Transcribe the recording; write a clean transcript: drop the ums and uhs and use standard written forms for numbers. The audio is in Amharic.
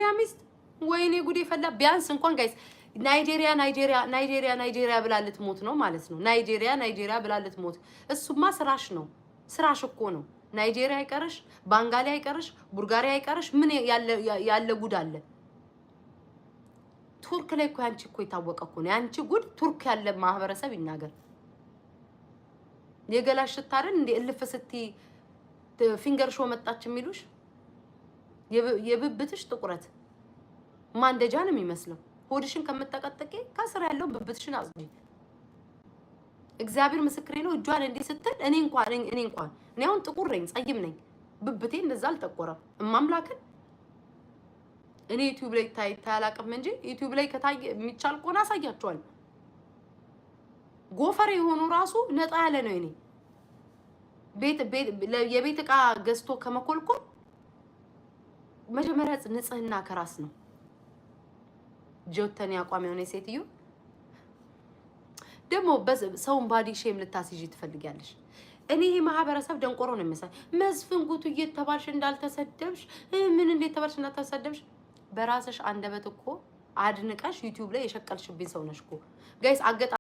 ሚስት ወይኔ ጉዴ ፈላ። ቢያንስ እንኳን ጋይስ ናይጄሪያ ብላ ልትሞት ነው ማለት ነው። ናይጄሪያ ብላ ልትሞት። እሱማ ስራሽ ነው፣ ስራሽ እኮ ነው። ናይጄሪያ አይቀርሽ፣ ባንጋሊ አይቀርሽ፣ ቡልጋሪያ አይቀርሽ። ምን ያለ ጉድ አለ? ቱርክ ላይ እኮ ያንቺ እኮ የታወቀ እኮ ነው። ያንቺ ጉድ ቱርክ ያለ ማህበረሰብ ይናገር። የገላሽ ታረን እንደ እልፍ ስቲ ፊንገር ሾ መጣች የሚሉሽ የብብትሽ ጥቁረት ማንደጃ ነው የሚመስለው። ሆድሽን ከምትጠቀጥቂ ከስር ያለው ብብትሽን አጽጂ። እግዚአብሔር ምስክሬ ነው። እጇን እንዲህ ስትል እኔ እንኳን አሁን ጥቁር ነኝ፣ ጸይም ነኝ። ብብቴ እንደዛ አልጠቆረም። እማምላክን እኔ ዩቲዩብ ላይ ታያላቅም እንጂ ዩቲዩብ ላይ ከታየ የሚቻል ቆና አሳያቸዋል። ጎፈሬ የሆኑ ራሱ ነጣ ያለ ነው። እኔ የቤት ዕቃ ገዝቶ ከመኮልኮል መጀመሪያ ንጽህና ከራስ ነው። ጆተኒ አቋም የሆነ ሴትዮ ደግሞ ሰውን ባዲ ሼም ልታስይጂ ትፈልጊያለሽ። እኔ ይሄ ማህበረሰብ ደንቆሮ ነው የሚመስል። መስፍን ጉቱ እየተባልሽ እንዳልተሰደብሽ ምን እንዴት ተባልሽ እንዳልተሰደብሽ በራስሽ አንደበት እኮ አድንቀሽ ዩቲዩብ ላይ የሸቀልሽብኝ ሰው ነሽ እኮ ጋይስ።